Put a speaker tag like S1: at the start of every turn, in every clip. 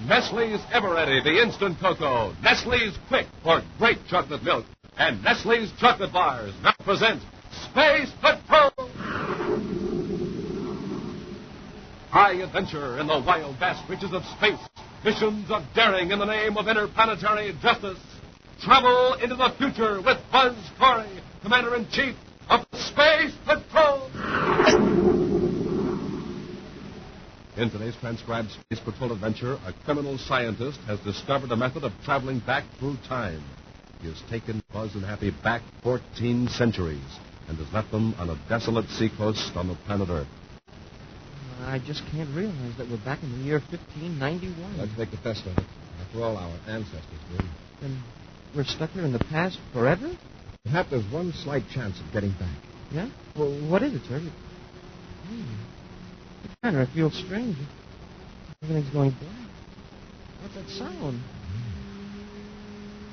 S1: Nestle's Ever-Ready, the instant cocoa. Nestle's Quick for great chocolate milk. And Nestle's chocolate bars now present Space Patrol. High adventure in the wild, vast reaches of space. Missions of daring in the name of interplanetary justice. Travel into the future with Buzz Corry, Commander-in-Chief of Space Patrol. In today's transcribed Space Patrol adventure, a criminal scientist has discovered a method of traveling back through time. He has taken Buzz and Happy back 14 centuries and has left them on a desolate seacoast on the planet Earth.
S2: I just can't realize that we're back in the year 1591.
S3: Let's make the best of it. After all, our ancestors did.
S2: And we're stuck here in the past forever?
S3: Perhaps there's one slight chance of getting back.
S2: Yeah? Well, what is it, sir? Commander, I feel strange. Everything's going black. What's that sound?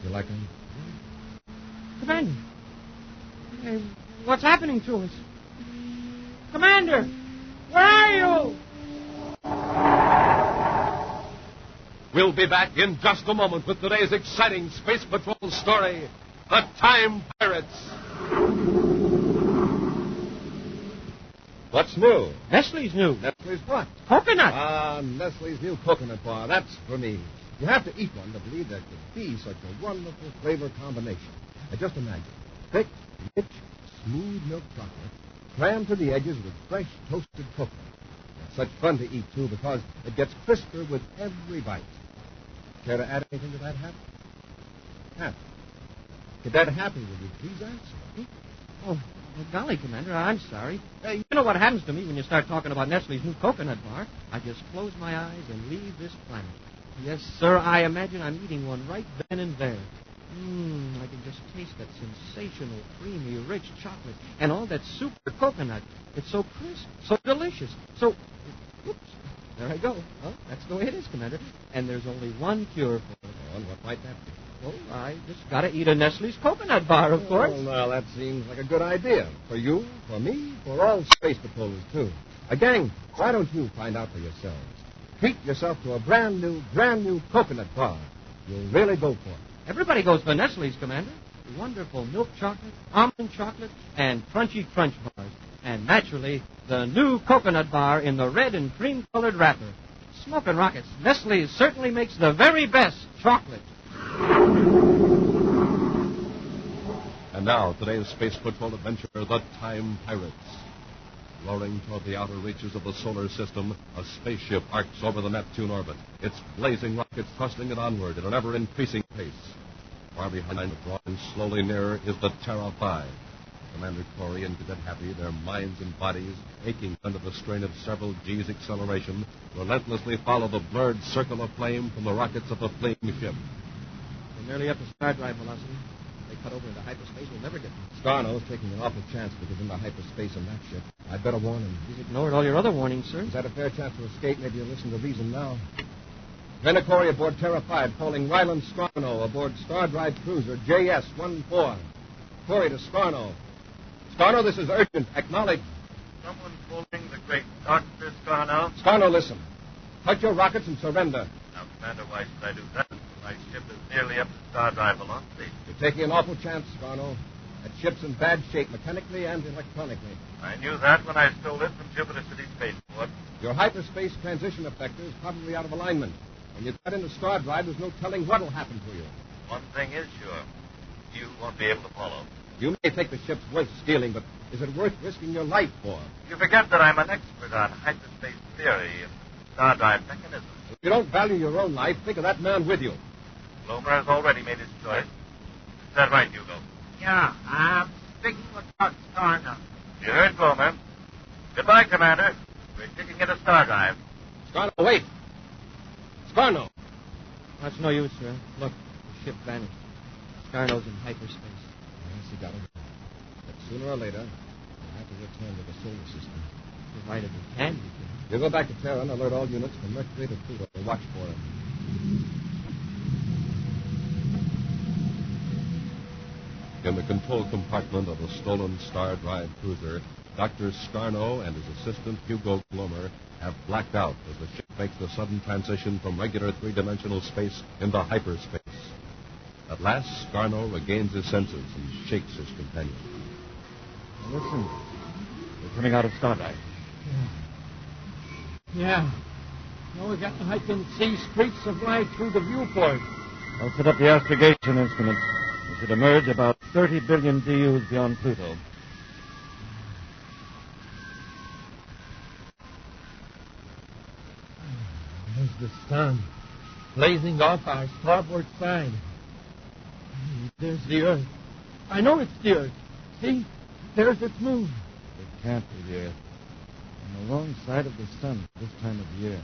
S3: You like them?
S2: Commander! Hey, what's happening to us? Commander! Where are you?
S1: We'll be back in just a moment with today's exciting Space Patrol story, The Time Pirates.
S3: What's new?
S2: Nestle's new.
S3: Nestle's what?
S2: Coconut.
S3: Nestle's new coconut bar. That's for me. You have to eat one to believe there could be such a wonderful flavor combination. Now, just imagine. Thick, rich, smooth milk chocolate, crammed to the edges with fresh toasted coconut. It's such fun to eat, too, because it gets crisper with every bite. Care to add anything to that, Hap? Hap, Cadet Happy, will you please answer?
S2: Oh, well, golly, Commander, I'm sorry. You know what happens to me when you start talking about Nestle's new coconut bar? I just close my eyes and leave this planet. Yes, sir, I imagine I'm eating one right then and there. I can just taste that sensational, creamy, rich chocolate and all that super coconut. It's so crisp, so delicious, so... Oops, there I go. Well, that's the way it is, Commander. And there's only one cure for it.
S3: Oh, and what might that be?
S2: Well, I just got to eat a Nestle's coconut bar, of course.
S3: Well, now, that seems like a good idea. For you, for me, for all space patrollers, too. Gang, why don't you find out for yourselves? Treat yourself to a brand new coconut bar. You'll really go for it.
S2: Everybody goes for Nestle's, Commander. Wonderful milk chocolate, almond chocolate, and crunchy crunch bars. And naturally, the new coconut bar in the red and cream-colored wrapper. Smoking rockets, Nestle's certainly makes the very best chocolate.
S1: And now, today's Space Patrol adventure, The Time Pirates. Roaring toward the outer reaches of the solar system, a spaceship arcs over the Neptune orbit, its blazing rockets thrusting it onward at an ever-increasing pace. Far behind it, drawing slowly nearer, is the Terra 5. Commander Corry and Cadet Happy, their minds and bodies aching under the strain of several G's acceleration, relentlessly follow the blurred circle of flame from the rockets of the fleeing ship.
S2: We're nearly up to star drive velocity. If they cut over into hyperspace, we'll never get them.
S3: Scarno's taking an awful chance because into hyperspace in that ship. I'd better warn him.
S2: He's ignored all your other warnings, sir.
S3: He's had a fair chance to escape. Maybe you'll listen to reason now. Commander Corry aboard Terra 5, calling Ryland Scarno aboard Star Drive Cruiser JS-14. Corry to Scarno. Scarno, this is urgent. Acknowledge.
S4: Someone calling the great Dr. Scarno?
S3: Scarno, listen. Cut your rockets and surrender.
S4: Now, Commander, why should I do that? My ship is nearly up to star drive velocity.
S3: You're taking an awful chance, Scarno. That ship's in bad shape, mechanically and electronically.
S4: I knew that when I stole it from Jupiter City Spaceport.
S3: Your hyperspace transition effector is probably out of alignment. When you cut into star drive, there's no telling what'll happen to you.
S4: One thing is sure. You won't be able to follow.
S3: You may think the ship's worth stealing, but is it worth risking your life for?
S4: You forget that I'm an expert on hyperspace theory and star drive mechanisms.
S3: If you don't value your own life, think of that man with you.
S4: Blomer has already made his choice. Is that right, Hugo?
S5: Yeah, I'm speaking with Dr. Scarno.
S4: You heard Blomer. Goodbye, Commander. We're kicking into star drive.
S3: Scarno, wait. Scarno.
S2: That's no use, sir. Look, the ship vanished. Scarno's in hyperspace.
S3: Yes, he got it. But sooner or later, we'll have to return to the solar system.
S2: Provided we can, you can.
S3: You'll go back to Terra and alert all units from Mercury to Pluto to watch for him.
S1: In the control compartment of the stolen Star Drive cruiser, Dr. Scarno and his assistant Hugo Blomer have blacked out as the ship makes the sudden transition from regular three-dimensional space into hyperspace. At last, Scarno regains his senses and shakes his companion.
S6: Now listen. We're coming out of Stardrive.
S5: Yeah. No, I can see streaks of light through the viewport.
S6: I'll set up the astrogation instruments. We should emerge about 30 billion DUs beyond Pluto.
S5: There's the sun, blazing off our starboard side. There's the Earth. I know it's the Earth. See? There's its moon.
S6: It can't be the Earth. On the wrong side of the sun this time of year.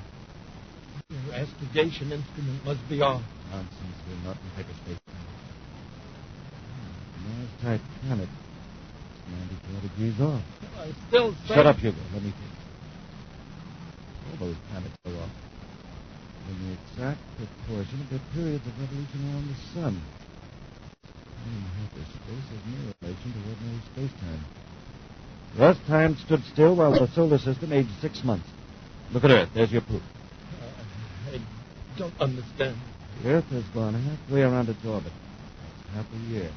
S5: Your astrogation instrument must be off.
S6: Nonsense. We're not in hyperspace. Mars-type planet. It's 94 degrees off.
S5: I still say...
S6: Shut up, Hugo. Let me think. All those planets go off in the exact proportion of their periods of revolution around the sun. In hyperspace has no relation to ordinary space-time. Last time stood still while the solar system aged 6 months. Look at Earth. There's your proof.
S5: I don't understand.
S6: The Earth has gone halfway around its orbit. That's half a year.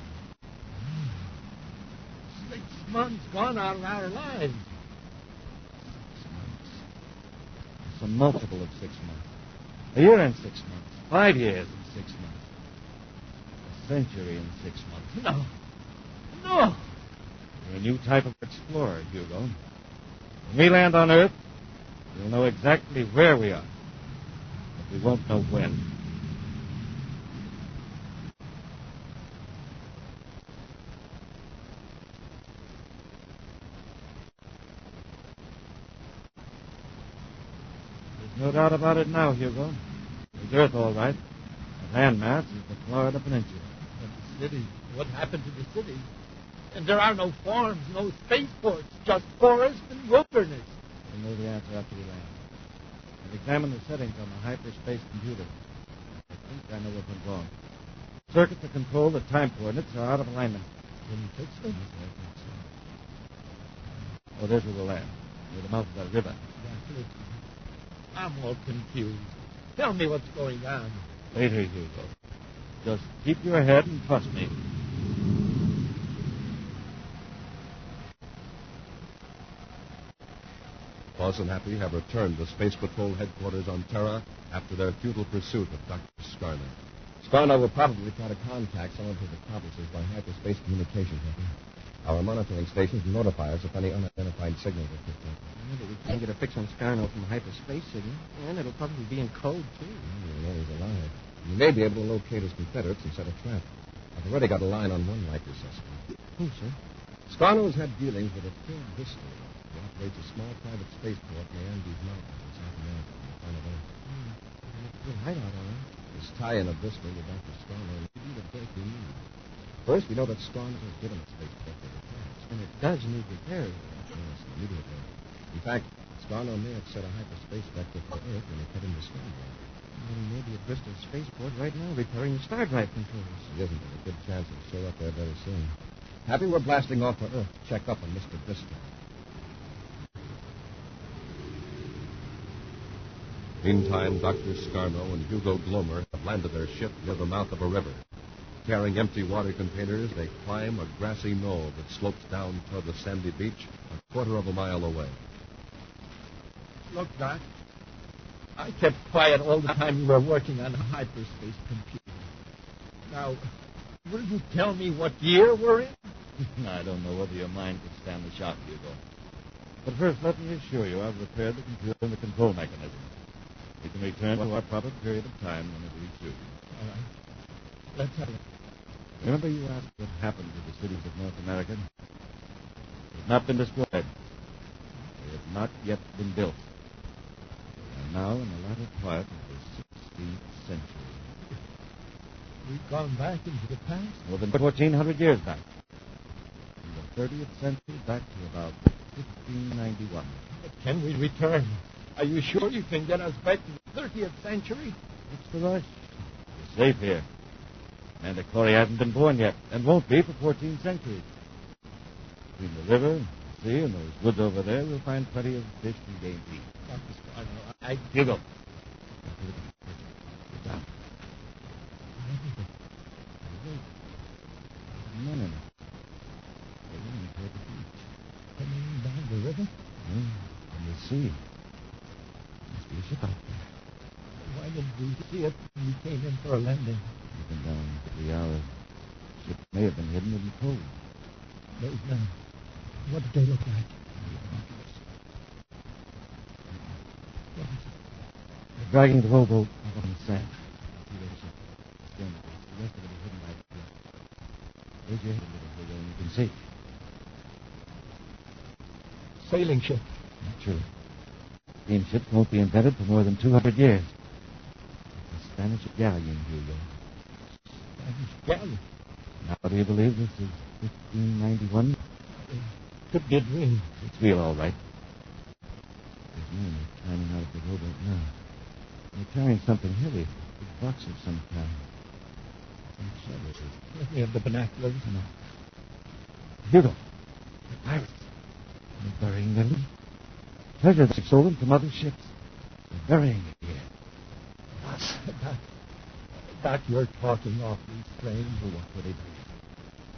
S5: 6 months gone out of our lives.
S6: 6 months. It's a multiple of 6 months. A year and 6 months. 5 years and 6 months. A century and 6 months.
S5: No.
S6: You're a new type of explorer, Hugo. When we land on Earth, we'll know exactly where we are. But we won't know when. There's no doubt about it now, Hugo. It's Earth, all right. The landmass is the Florida Peninsula.
S5: But the city, what happened to the city? And there are no farms, no spaceports, just forest and wilderness.
S6: We'll know the answer after we land. I've examined the settings on the hyperspace computer. I think I know what went wrong. Circuits that control the time coordinates are out of alignment.
S5: Can you fix them?
S6: Yes, I think so. Oh, there's where we'll land. Near the mouth of that river.
S5: I'm all confused. Tell me what's going on.
S6: Later, Hugo. Just keep your head and trust me.
S1: Buzz and Happy have returned to Space Patrol headquarters on Terra after their futile pursuit of Dr. Scarno.
S3: Scarno will probably try to contact some of his accomplices by hyperspace communication. Our monitoring stations notify us if any unidentified signals are picked up.
S2: Yeah, but we can't get a fix on Scarno from a hyperspace signal. And it'll probably be in code, too.
S3: We know he's alive. We may be able to locate his confederates and set a trap. I've already got a line on one likely suspect.
S2: Who, sir?
S3: Scarno has had dealings with a Phil Bristol, who operates a small private spaceport in the Andes Mountains in South America on the planet Earth.
S2: That's a good hideout, all right.
S3: This tie-in of Bristol with Dr. Scarno may be the break we need. First, we know that Scarno has given a spaceport to repair.
S2: And it does need repairs.
S3: Yes, immediately. In fact, Scarno may have set a hyperspace vector for Earth when he cut into Stardrive.
S2: Well, he may be at Bristol Spaceport right now repairing the Star Drive controls.
S3: He isn't. There's a good chance he'll show up there very soon. Happy we're blasting off for Earth. Check up on Mr. Bristol.
S1: Meantime, Dr. Scarno and Hugo Glomer have landed their ship near the mouth of a river. Carrying empty water containers, they climb a grassy knoll that slopes down toward the sandy beach a quarter of a mile away.
S5: Look, Doc. I kept quiet all the time you were working on a hyperspace computer. Now, will you tell me what year we're in?
S6: I don't know whether your mind could stand the shock, Hugo. But first, let me assure you I've repaired the computer and the control mechanism. We can return to our proper period of time whenever we choose.
S5: All right. Let's have it.
S6: Remember you asked what happened to the cities of North America? They have not been destroyed. They have not yet been built. They are now in the latter part of the 16th century.
S5: We've gone back into the past?
S6: More than 1,400 years back. From the 30th century back to about 1591.
S5: But can we return? Are you sure you can get us back to the 30th century?
S6: What's the rush? We're safe here. Commander Corry hasn't been born yet, and won't be for 14 centuries. Between the river, the sea, and those woods over there, we'll find plenty of fish and game to eat.
S5: Dr. Scarno,
S6: Hugo, Get down. Wait. Men in it. They're running toward the beach.
S5: Coming down the river?
S6: From the sea. Must be a ship out there.
S5: Why didn't we see it when we came in for a landing?
S6: We've been down 3 hours. Ship may have been hidden in the cold.
S5: Those men, what did they look like?
S6: They're dragging the rowboat out on the sand. See that ship? Stern of it. The rest of it is hidden by the cliff. Raise your head a little further and you can see.
S5: Sailing ship.
S6: Naturally. Steamships won't be invented for more than 200 years. The Spanish galleon, Hugo.
S5: Spanish galleon.
S6: Now, do you believe this is 1591?
S5: Could be a dream.
S6: It's real, all right. There's men climbing out of the rowboat now. They're carrying something heavy. A box of some kind. Some shovels.
S5: Let me have the binoculars.
S6: No. Hugo. The pirates. They're burying their loot. Treasure they've stolen from other ships. They're burying it here.
S5: Doc, you're talking awfully strange.
S6: Well, what will they do?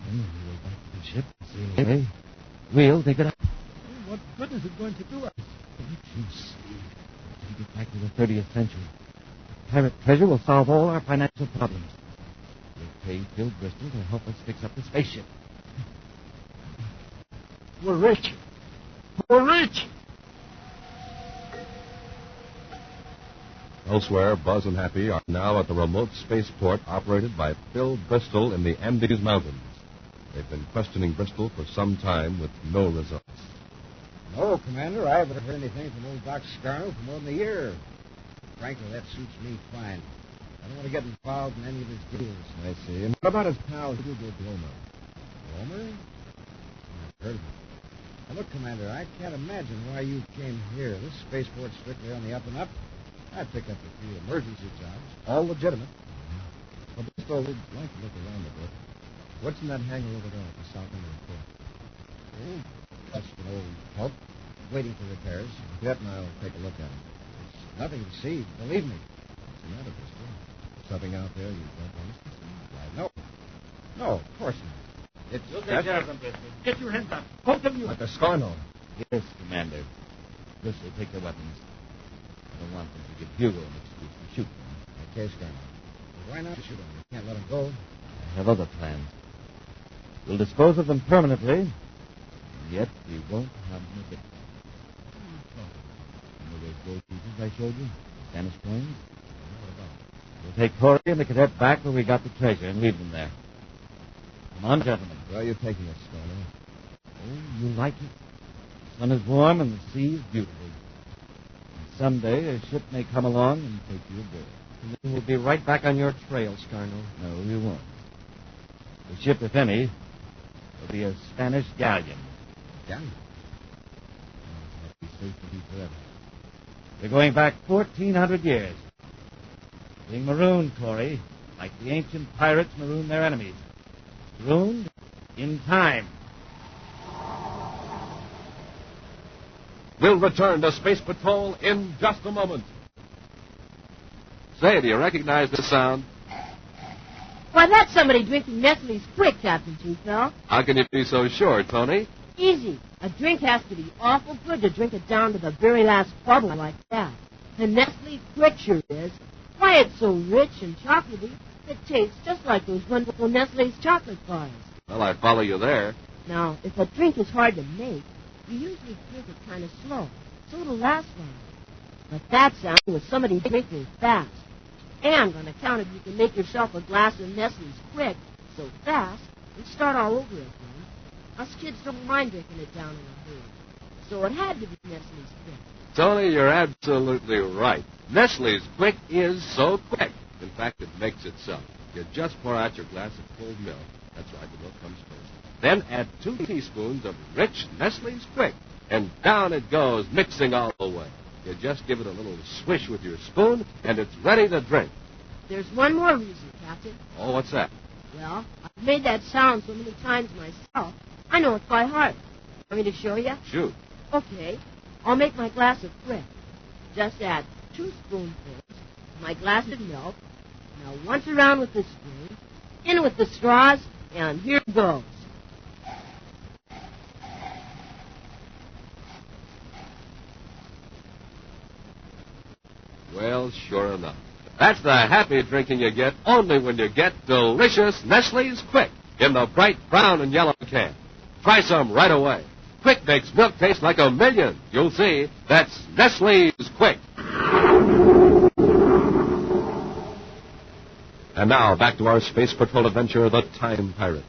S6: Then we'll go back to the ship, sail away. We'll dig it up.
S5: What good is it going to do us?
S6: Don't you see? We'll get back to the 30th century. Pirate treasure will solve all our financial problems. We'll pay Bill Bristol to help us fix up the spaceship.
S5: We're rich. We're rich!
S1: Elsewhere, Buzz and Happy are now at the remote spaceport operated by Phil Bristol in the Andes Mountains. They've been questioning Bristol for some time with no results.
S3: No, Commander, I haven't heard anything from old Doc Scarno for more than a year. Frankly, that suits me fine. I don't want to get involved in any of his deals.
S1: I see. And what about his pal, Hugo Glomer?
S3: Glomer? I've heard of him. Now, look, Commander, I can't imagine why you came here. This spaceport's strictly on the up and up. I'd pick up a few emergency jobs, all legitimate.
S1: Well, Bristol would like to look around a bit. What's in that hangar over there at the south end of the port?
S3: Oh, that's an old hulk, waiting for repairs.
S1: Get and I'll take a look at it.
S3: There's nothing to see, believe me.
S1: What's the matter, Bristol? Something out there you don't want us to see?
S3: Why, no, of course not. It's
S4: You'll take care of them, Bristol. Get your hands up. Both of you.
S1: Like a Scarno.
S6: Yes, Commander. Bristol, take the weapons. I don't want them to give Hugo an excuse to shoot them.
S3: Okay, Scarno. Well, why not shoot him? You can't let him go.
S6: I have other plans. We'll dispose of them permanently, and yet we won't have them a bit. Remember those gold pieces I showed you? Spanish coins?
S1: What about it?
S6: We'll take Corry and the cadet back where we got the treasure and leave them there. Come on, gentlemen.
S1: Where are you taking us, Scarno?
S6: Oh, you like it? The sun is warm and the sea is beautiful. And someday a ship may come along and take you aboard.
S2: And then we'll be right back on your trail, Scarno.
S6: No, you won't. The ship, if any, will be a Spanish galleon.
S3: Galleon?
S6: It'll be safe to be forever. We're going back 1,400 years. Being marooned, Corry, like the ancient pirates marooned their enemies. Marooned in time.
S1: We'll return to Space Patrol in just a moment. Say, do you recognize this sound?
S7: Why, that's somebody drinking Nestle's quick, Captain Toothfell.
S1: How can you be so sure, Tony?
S7: Easy. A drink has to be awful good to drink it down to the very last bubble like that. And Nestle Quick sure is. Why, it's so rich and chocolatey, it tastes just like those wonderful Nestle's chocolate bars.
S1: Well, I follow you there.
S7: Now, if a drink is hard to make, you usually drink it kind of slow, so it'll last longer. But that sound was somebody drinking fast. And on account of you can make yourself a glass of Nestle's Quick so fast, and start all over again. Us kids don't mind drinking it down in a hurry. So it had to be Nestle's Quick.
S1: Tony, you're absolutely right. Nestle's Quick is so quick. In fact, it makes itself. You just pour out your glass of cold milk. That's right, the milk comes first. Then add 2 teaspoons of rich Nestle's Quick, and down it goes, mixing all the way. You just give it a little swish with your spoon, and it's ready to drink.
S7: There's one more reason, Captain.
S1: Oh, what's that?
S7: Well, I've made that sound so many times myself, I know it by heart. Want me to show you?
S1: Shoot.
S7: Okay. I'll make my glass of Quick. Just add 2 spoonfuls my glass of milk. Now once around with the spoon, in with the straws, and here goes.
S1: Well, sure enough. That's the happy drinking you get only when you get delicious Nestle's Quick in the bright brown and yellow can. Try some right away. Quick makes milk taste like a million. You'll see. That's Nestle's Quick. And now, back to our Space Patrol adventure, the Time Pirates.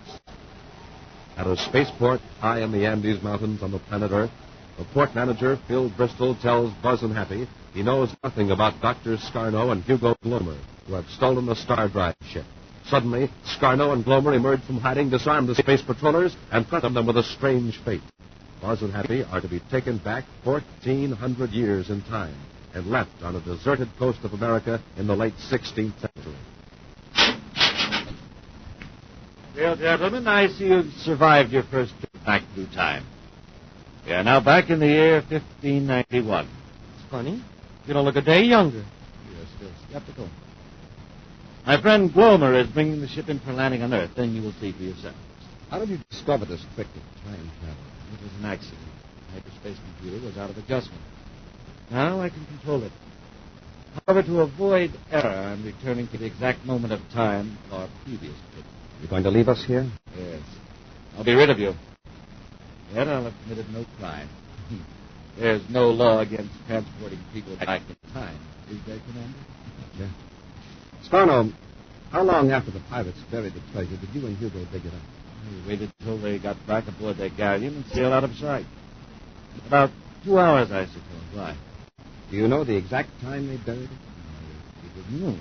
S1: At a spaceport high in the Andes Mountains on the planet Earth, the port manager, Phil Bristol, tells Buzz and Happy he knows nothing about Dr. Scarno and Hugo Glomer, who have stolen the Star Drive ship. Suddenly, Scarno and Glomer emerge from hiding, disarm the space patrollers, and threaten them with a strange fate. Buzz and Happy are to be taken back 1,400 years in time and left on a deserted coast of America in the late 16th century.
S6: Well, gentlemen, I see you've survived your first trip back through time. We are now back in the year 1591.
S2: It's funny. You don't look a day younger.
S6: You're still skeptical. My friend Glomer is bringing the ship in for landing on Earth. Then you will see for yourself.
S3: How did you discover this trick of time travel?
S6: It was an accident. The hyperspace computer was out of adjustment. Now I can control it. However, to avoid error, I'm returning to the exact moment of time of our previous trip.
S3: You're going to leave us here?
S6: Yes. I'll be rid of you. Yet I'll have committed no crime. There's no law against transporting people back in time. Is there, Commander?
S3: Yeah. Scarno, how long after the pirates buried the treasure did you and Hugo dig it up?
S6: We waited until they got back aboard their galleon and sailed out of sight. About 2 hours, I suppose. Why?
S3: Do you know the exact time they buried it?
S6: It was noon.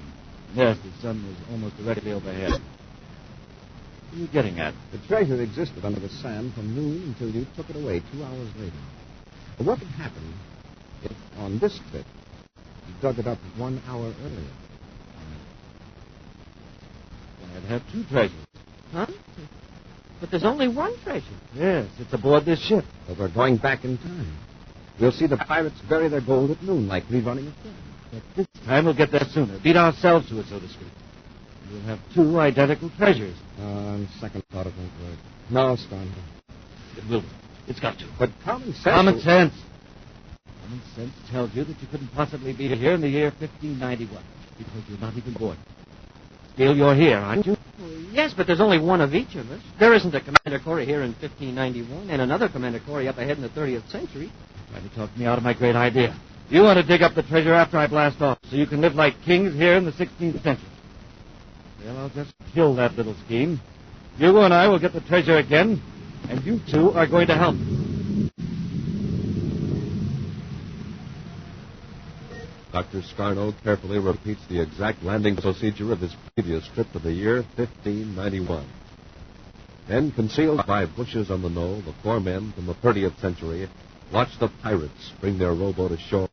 S6: Yes, the sun was almost directly overhead. What are you getting at?
S3: The treasure existed under the sand from noon until you took it away 2 hours later. But what would happen if, on this trip, you dug it up 1 hour earlier?
S6: Then I'd have two treasures.
S2: Huh? But there's only one treasure.
S6: Yes, it's aboard this ship.
S3: But we're going back in time. We'll see the pirates bury their gold at noon, like rerunning a film.
S6: But this time we'll get there sooner. Beat ourselves to it, so to speak. We'll have two identical treasures.
S3: On second thought, it won't work. No, Scarno.
S6: It will. It's got to.
S3: But common sense...
S6: Common sense. Common sense tells you that you couldn't possibly be here in the year 1591 because you're not even born. Still, you're here, aren't you?
S2: Well, yes, but there's only one of each of us. There isn't a Commander Corry here in 1591 and another Commander Corry up ahead in the 30th century.
S6: Trying to talk me out of my great idea. You want to dig up the treasure after I blast off so you can live like kings here in the 16th century. Well, I'll just kill that little scheme. Hugo and I will get the treasure again, and you two are going to help.
S1: Dr. Scarno carefully repeats the exact landing procedure of his previous trip to the year 1591. Then, concealed by bushes on the knoll, the four men from the 30th century watch the pirates bring their rowboat ashore,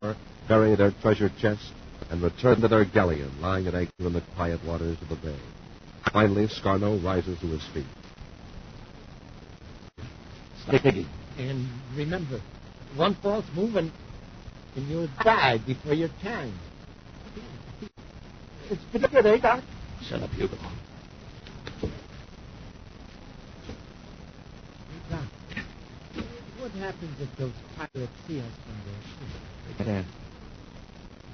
S1: bury their treasure chest, and return to their galleon lying at anchor in the quiet waters of the bay. Finally, Scarno rises to his feet.
S6: Stay digging.
S5: And remember, one false move and you'll die before your time. It's pretty good, eh, Doc?
S6: Shut up, Hugo.
S5: Hey, Doc, what happens if those pirates see us from their ship?
S6: They can't.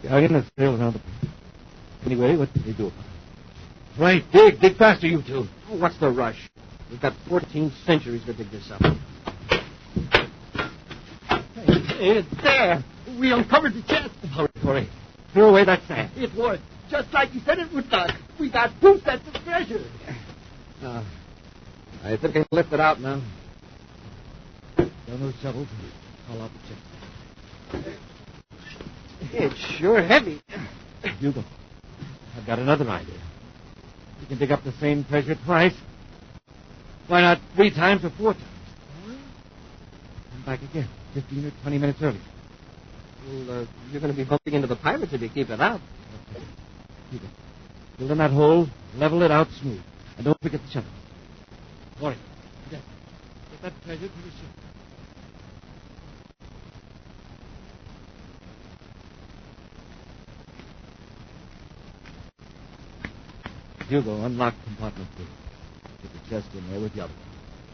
S6: The galleon has sailed around the point. Anyway, what did they do about it? Right, dig. Dig faster, you two.
S2: Oh, what's the rush? We've got 14 centuries to dig this up.
S5: It's there. We uncovered the chest.
S6: Hurry, Corry. Throw away that sand.
S5: It worked. Just like you said it would, Doc. We got 2 sets of treasure.
S3: I think I can lift it out now.
S6: Down those shovels and haul out the chest.
S2: It's sure heavy.
S6: Hugo, I've got another idea. We can dig up the same treasure twice. Why not 3 times or 4 times? Come back again, 15 or 20 minutes early.
S2: Well, you're going to be bumping into the pirates if you keep it out.
S6: Okay. Hugo, fill in that hole, level it out smooth. And don't forget the shovel. Corry, get that treasure to the ship. Hugo, unlock compartment 2. Put the chest in there with the other.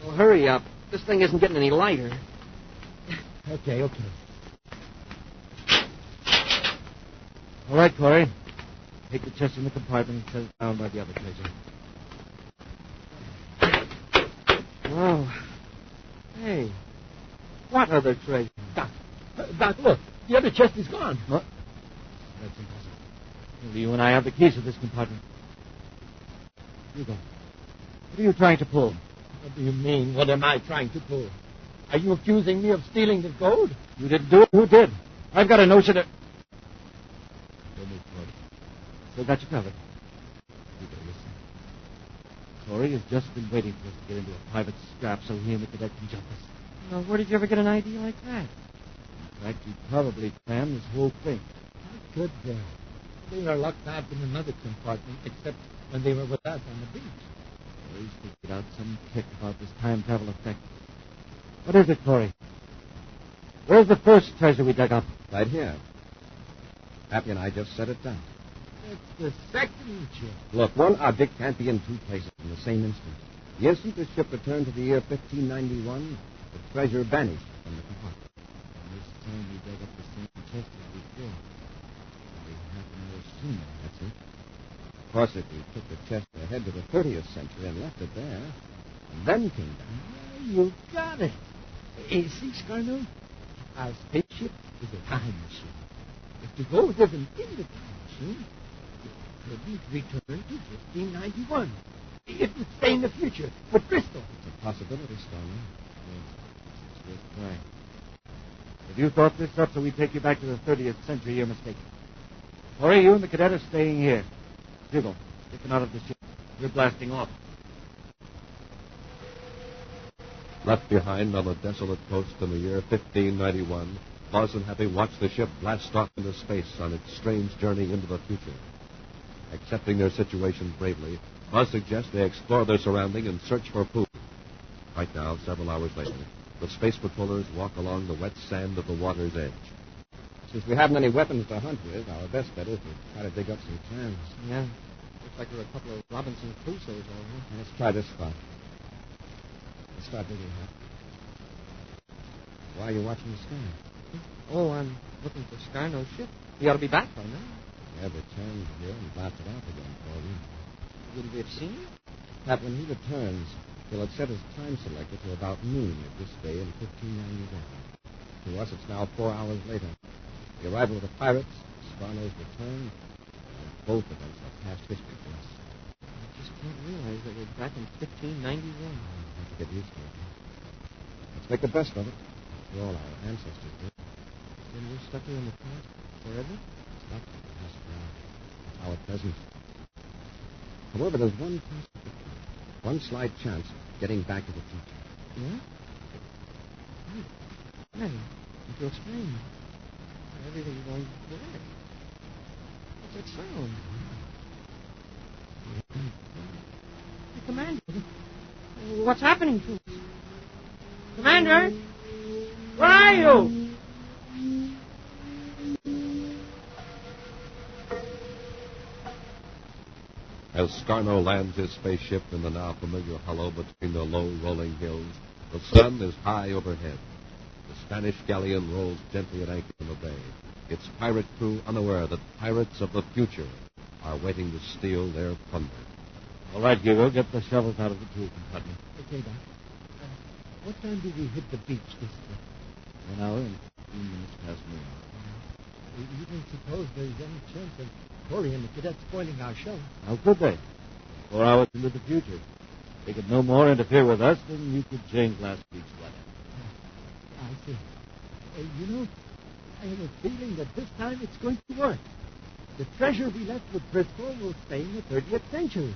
S2: Well, hurry up. This thing isn't getting any lighter.
S5: Okay.
S6: All right, Corey. Take the chest in the compartment and set it down by the other treasure.
S2: Oh. Hey. What other treasure?
S5: Doc, look. The other chest is gone.
S6: What? That's impossible. Only you and I have the keys to this compartment. Hugo, what are you trying to pull?
S5: What do you mean? What am I trying to pull? Are you accusing me of stealing the gold?
S6: You didn't do it. Who did? I've got a notion that... Don't move, Corey. Still got you covered. Hugo, listen. Corey has just been waiting for us to get into a private scrap so he and the cadet can jump us.
S2: Well, where did you ever get an idea like that?
S6: In fact, he probably planned this whole thing.
S5: How could they? They were locked up in another compartment, except when they were with us on the beach.
S6: Corey's figured out some trick about this time travel effect. What is it, Corey? Where's the first treasure we dug up?
S3: Right here. Happy and I just set it down.
S5: It's the second chest.
S3: Look, one object can't be in two places in the same instant. The instant the ship returned to the year 1591, the treasure vanished from the compartment.
S6: And this time we dug up the same chest as before. Only half an hour sooner, that's it.
S3: Of course, if we took the chest ahead to the 30th century and left it there, and then came down...
S5: You got it. See, Scarno? Our spaceship is a time machine. If the gold isn't in the time machine, it couldn't return to 1591. It would stay in the future with Bristol.
S3: It's a possibility, Scarno.
S6: It's worth trying. If you thought this up so we take you back to the 30th century, you're mistaken. Corey, you and the cadet are staying here. Hugo, get them out of the ship. We're blasting off.
S1: Left behind on the desolate coast in the year 1591, Buzz and Happy watched the ship blast off into space on its strange journey into the future. Accepting their situation bravely, Buzz suggests they explore their surrounding and search for food. Right now, several hours later, the space patrollers walk along the wet sand of the water's edge.
S3: Since we haven't any weapons to hunt with, our best bet is to try to dig up some clams.
S2: Yeah. Looks like there are a couple of Robinson Crusoes over here.
S3: Let's try this spot. Let's start digging up. Why are you watching the sky?
S2: Oh, I'm looking for Scarno's ship. He ought to be back by now.
S3: Yeah, but turned here and blasted off again for you.
S2: Wouldn't we have seen him?
S3: Pat, when he returns, he'll have set his time selector to about noon of this day in 1591. To us, it's now 4 hours later. The arrival of the pirates, Scarno's return, and both events are past history for us.
S2: I just can't realize that we're back in 1591.
S3: I'll have to get used to it. Let's make the best of it. After all, our ancestors did.
S2: Then we're stuck here in the past forever?
S3: Stuck in the past now. It's our present. However, there's one possibility, one slight chance of getting back to the future.
S2: Yeah? Hey, if you explain, everything's going bad. What's that sound? Hey, Commander, what's happening to us? Commander, where are you?
S1: As Scarno lands his spaceship in the now familiar hollow between the low rolling hills, the sun is high overhead. The Spanish galleon rolls gently at anchor in the bay, its pirate crew unaware that pirates of the future are waiting to steal their plunder.
S6: All right, Hugo, get the shovels out of the tool compartment.
S5: Okay, Doc. What time do we hit the beach this trip?
S6: 1 hour and 15 minutes past noon.
S5: You don't suppose there's any chance of Corey and the cadets spoiling our show?
S6: How could they? 4 hours into the future. They could no more interfere with us than you could change last week's weather.
S5: I see. You know, I have a feeling that this time it's going to work. The treasure we left with Bristol will stay in the 30th century.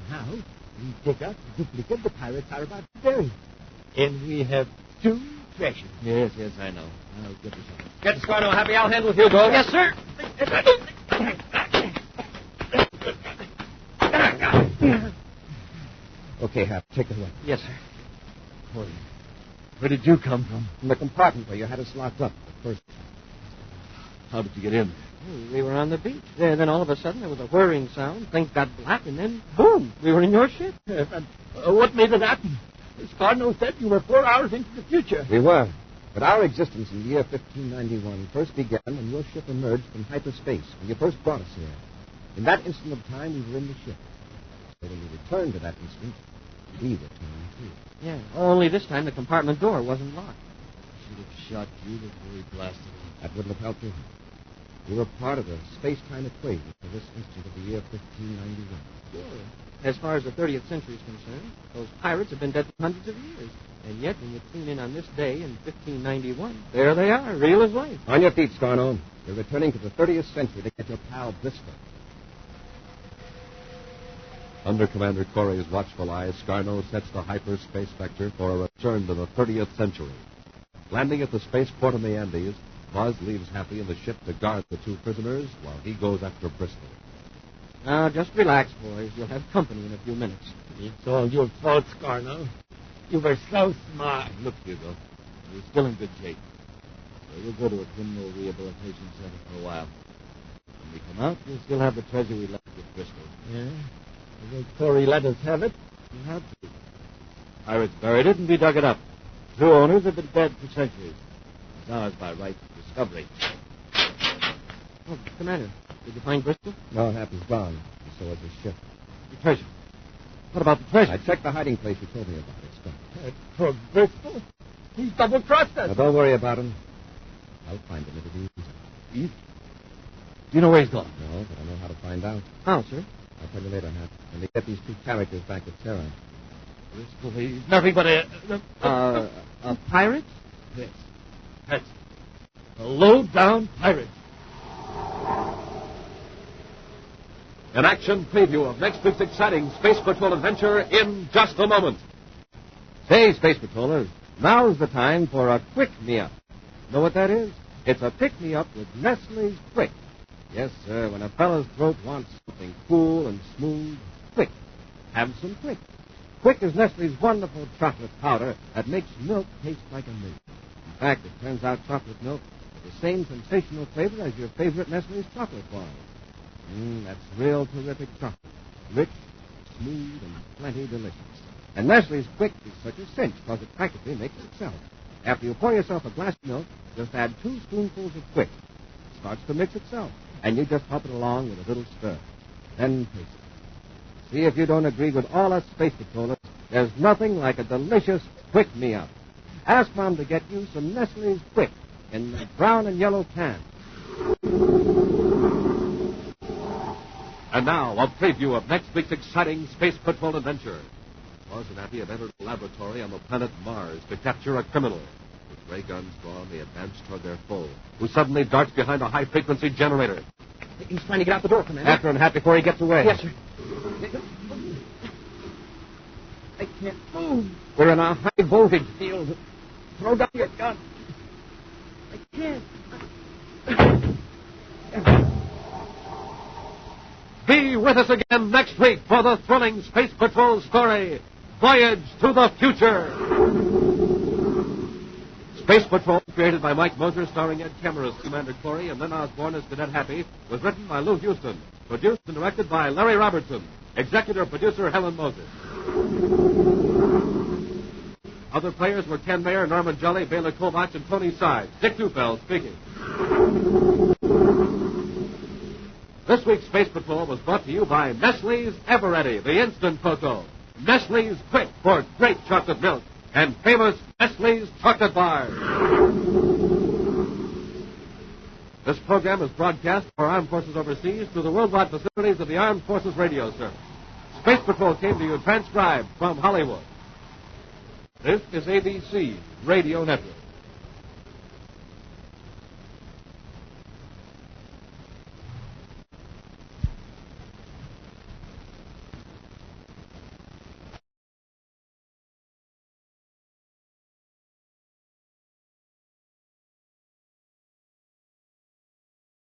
S5: Now, we dig up the duplicate the pirates are about to bury. And we have 2 treasures.
S6: Yes, I know. I'll get the shovel.
S2: Get Scarno, Happy. I'll handle Hugo. Yes, sir.
S3: Okay, Hap, take it away.
S2: Yes, sir.
S6: Corey, where did you come from?
S3: From the compartment where you had us locked up at first.
S6: How did you get in?
S2: We were on the beach. Then all of a sudden there was a whirring sound. Things got black, and then, boom, we were in your ship.
S5: What made it happen? Scarno said you were 4 hours into the future.
S3: We were. But our existence in the year 1591 first began when your ship emerged from hyperspace, when you first brought us here. In that instant of time, we were in the ship. So when we returned to that instant, we returned too.
S2: Yeah, only this time the compartment door wasn't locked.
S6: Should have shot you before he blasted him.
S3: That wouldn't have helped you. You were part of the space-time equation for this instant of the year 1591.
S2: Sure. As far as the 30th century is concerned, those pirates have been dead for hundreds of years. And yet, when you tune in on this day in 1591, there they are, real as life.
S3: On your feet, Scarno. You're returning to the 30th century to get your pal Bristol.
S1: Under Commander Corry's watchful eye, Scarno sets the hyperspace vector for a return to the 30th century. Landing at the spaceport in the Andes, Buzz leaves Happy in the ship to guard the two prisoners while he goes after Bristol.
S2: Now, just relax, boys. You'll have company in a few minutes.
S5: It's all your fault, Scarno. You were so smart.
S6: Look, Hugo, we're still in good shape. So we'll go to a criminal rehabilitation center for a while. When we come out, we'll still have the treasure we left with Bristol.
S5: Yeah? Will Corry let us have it?
S6: We'll have to. Pirates buried it, and we dug it up. True owners have been dead for centuries. It's ours by right of discovery.
S2: Oh, Commander, did you find Bristol?
S3: No, Happy's gone. And so is his ship.
S6: The treasure. What about the treasure?
S3: I checked the hiding place you told me about. It's gone.
S5: For Bristol? He's double-crossed us.
S3: Now, don't worry about him. I'll find him. It'll be easy.
S6: Do you know where he's gone?
S3: No, but I know how to find out.
S2: How, sir?
S3: I'll tell you later, Hap. When they get these two characters back at Terra.
S6: Bristol, he's nothing but
S2: A pirate?
S6: Yes. That's a low-down pirate.
S1: An action preview of next week's exciting Space Patrol adventure in just a moment.
S3: Say, Space Patrollers, now's the time for a quick-me-up. Know what that is? It's a pick-me-up with Nestle's Quick. Yes, sir, when a fella's throat wants something cool and smooth, quick. Have some Quick. Quick is Nestle's wonderful chocolate powder that makes milk taste like a milk. In fact, it turns out chocolate milk with the same sensational flavor as your favorite Nestle's chocolate bar. That's real terrific chocolate. Rich, smooth, and plenty delicious. And Nestle's Quick is such a cinch because it practically makes itself. After you pour yourself a glass of milk, just add 2 spoonfuls of Quick. It starts to mix itself, and you just pump it along with a little stir. Then taste it. See if you don't agree with all us Space Patrollers. There's nothing like a delicious Quick Me-Up. Ask Mom to get you some Nestle's Quick in the brown and yellow can.
S1: And now, a preview of next week's exciting Space Patrol adventure. Buzz and Happy have entered a laboratory on the planet Mars to capture a criminal. With ray guns drawn, they advance toward their foe, who suddenly darts behind a high-frequency generator.
S2: He's trying to get out the door, Commander.
S3: After him, Happy, before he gets away.
S2: Yes, sir.
S5: I can't move.
S3: We're in a high-voltage field.
S5: Throw down your gun. I can't.
S1: Be with us again next week for the thrilling Space Patrol story, Voyage to the Future. Space Patrol, created by Mike Moser, starring Ed Kemmer as Commander Corry and Lynn Osborn as Cadet Happy, was written by Lou Houston, produced and directed by Larry Robertson, executive producer Helen Moser. Other players were Ken Mayer, Norman Jelly, Bela Kovach, and Tony Sides. Dick Dufeld speaking. This week's Space Patrol was brought to you by Nestle's Ever-Ready, the instant cocoa, Nestle's Quick for great chocolate milk, and famous Nestle's chocolate bars. This program is broadcast for Armed Forces overseas through the worldwide facilities of the Armed Forces Radio Service. Space Patrol came to you transcribed from Hollywood. This is ABC Radio Network.